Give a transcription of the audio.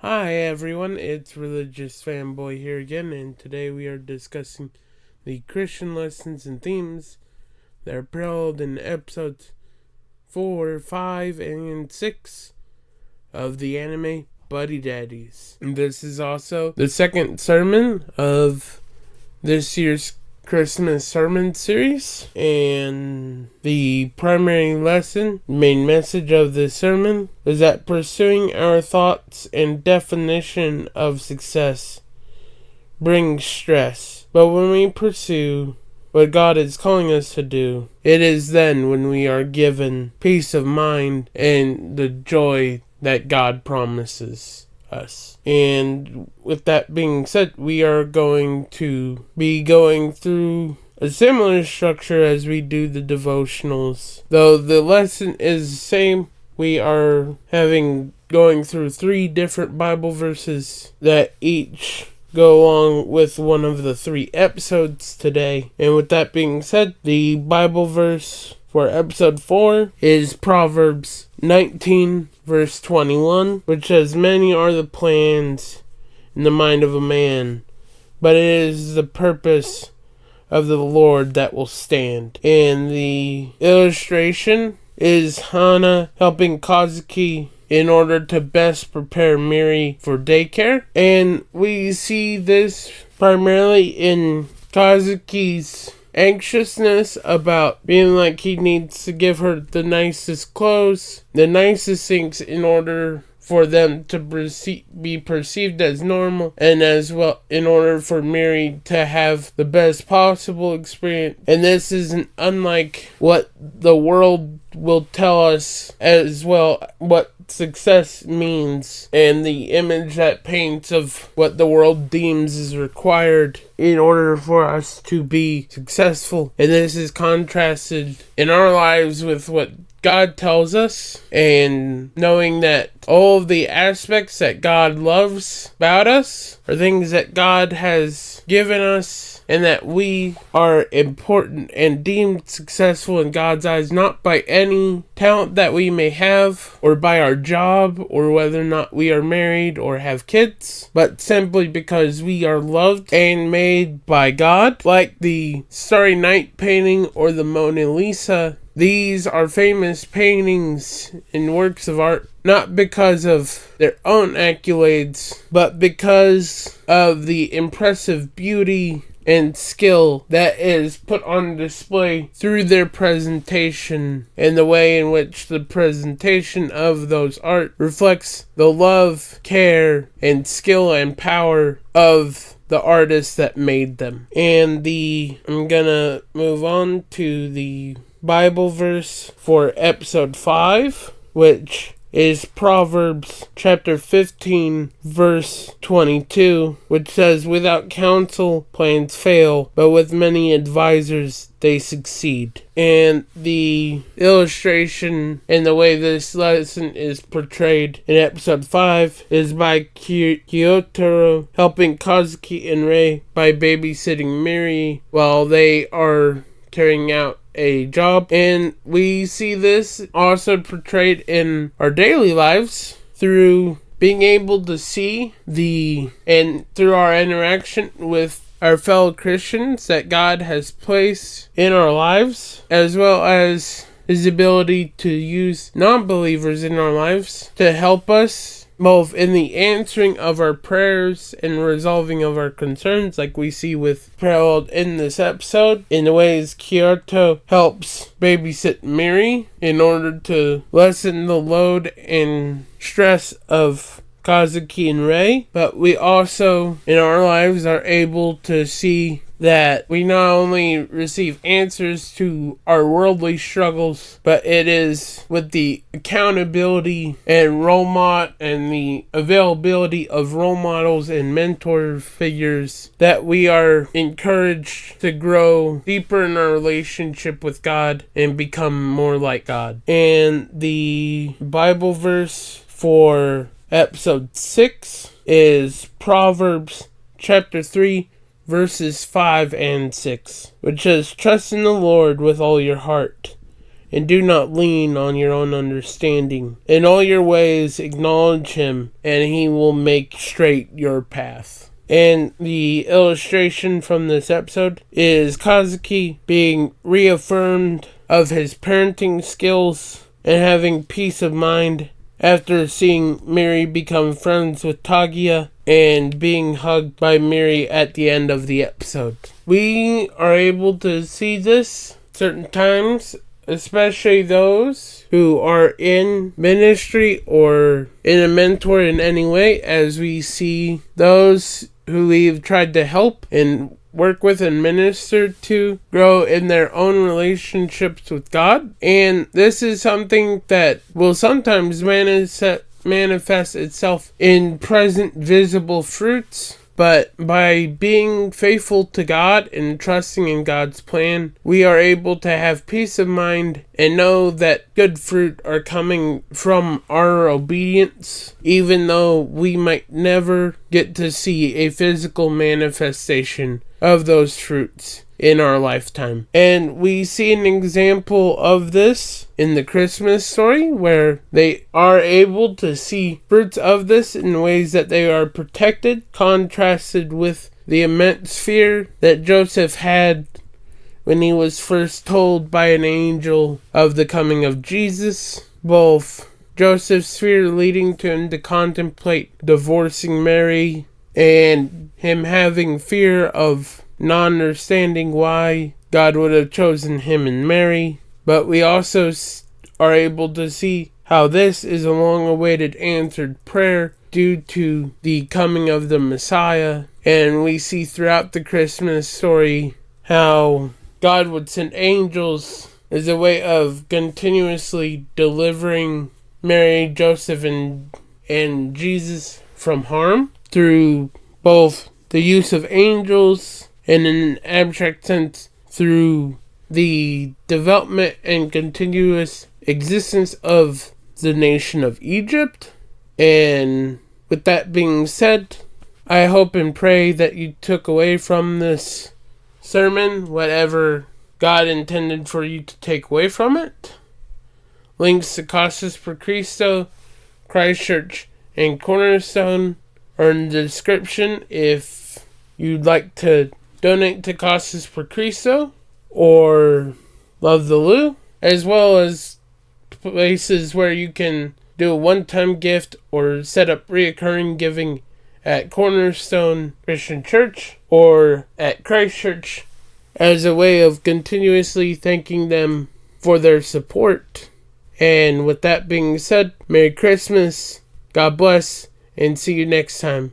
Hi everyone, it's Religious Fanboy here again, and today we are discussing the Christian lessons and themes that are paralleled in episodes 4, 5, and 6 of the anime Buddy Daddies. And this is also the second sermon of this year's Christmas sermon series, and the primary lesson, main message of the sermon, is that pursuing our thoughts and definition of success brings stress. But when we pursue what God is calling us to do, it is then when we are given peace of mind and the joy that God promises us. And with that being said, we are going to be going through a similar structure as we do the devotionals. Though the lesson is the same, we are going through 3 different Bible verses that each go along with one of the 3 episodes today. And with that being said, the Bible verse for episode 4 is Proverbs 19 verse 21, which says, "Many are the plans in the mind of a man, but it is the purpose of the Lord that will stand." And the illustration is Hana helping Kazuki in order to best prepare Miri for daycare. And we see this primarily in Kazuki's anxiousness about being like he needs to give her the nicest clothes, the nicest things in order for them to be perceived as normal, and as well in order for Miri to have the best possible experience. And this isn't unlike what the world will tell us as well, what success means, and the image that paints of what the world deems is required in order for us to be successful. And this is contrasted in our lives with what God tells us, and knowing that all of the aspects that God loves about us are things that God has given us, and that we are important and deemed successful in God's eyes, not by any talent that we may have, or by our job, or whether or not we are married or have kids, but simply because we are loved and made by God. Like the Starry Night painting or the Mona Lisa, these are famous paintings and works of art, not because of their own accolades, but because of the impressive beauty and skill that is put on display through their presentation, and the way in which the presentation of those art reflects the love, care, and skill and power of the artist that made them. And I'm gonna move on to the Bible verse for episode 5, which is Proverbs chapter 15 verse 22, which says, "Without counsel plans fail, but with many advisors they succeed." And the illustration and the way this lesson is portrayed in episode 5 is by Kyotaro helping Kazuki and Rei by babysitting Miri while they are carrying out a job. And we see this also portrayed in our daily lives through being able to see and through our interaction with our fellow Christians that God has placed in our lives, as well as His ability to use non-believers in our lives to help us both in the answering of our prayers and resolving of our concerns, like we see with paralleled in this episode, in the ways Kyoto helps babysit Miri in order to lessen the load and stress of Kazuki and Rei. But we also, in our lives, are able to see that we not only receive answers to our worldly struggles, but it is with the accountability and and the availability of role models and mentor figures that we are encouraged to grow deeper in our relationship with God and become more like God. And the Bible verse for episode 6 is Proverbs chapter 3 verses 5 and 6, which says, "Trust in the Lord with all your heart, and do not lean on your own understanding. In all your ways acknowledge him, and he will make straight your path. And the illustration from this episode is Kazuki being reaffirmed of his parenting skills and having peace of mind after seeing Miri become friends with Tagia and being hugged by Miri at the end of the episode. We are able to see this certain times, especially those who are in ministry or in a mentor in any way, as we see those who we've tried to help and work with and minister to grow in their own relationships with God. And this is something that will sometimes manifest itself in present visible fruits. But by being faithful to God and trusting in God's plan, we are able to have peace of mind and know that good fruit are coming from our obedience, even though we might never get to see a physical manifestation of those fruits in our lifetime. And we see an example of this in the Christmas story, where they are able to see fruits of this in ways that they are protected, contrasted with the immense fear that Joseph had when he was first told by an angel of the coming of Jesus. Both Joseph's fear leading to him to contemplate divorcing Mary, and him having fear of not understanding why God would have chosen him and Mary. But we also are able to see how this is a long-awaited answered prayer due to the coming of the Messiah. And we see throughout the Christmas story how God would send angels as a way of continuously delivering Mary, Joseph, and Jesus from harm through both the use of angels and in an abstract sense through the development and continuous existence of the nation of Egypt. And with that being said, I hope and pray that you took away from this sermon whatever God intended for you to take away from it. Links to Casas per Cristo, Christchurch, and Cornerstone are in the description if you'd like to donate to Casas per Cristo or Love the Lou, as well as places where you can do a one-time gift or set up reoccurring giving at Cornerstone Christian Church or at Christchurch as a way of continuously thanking them for their support. And with that being said, Merry Christmas, God bless, and see you next time.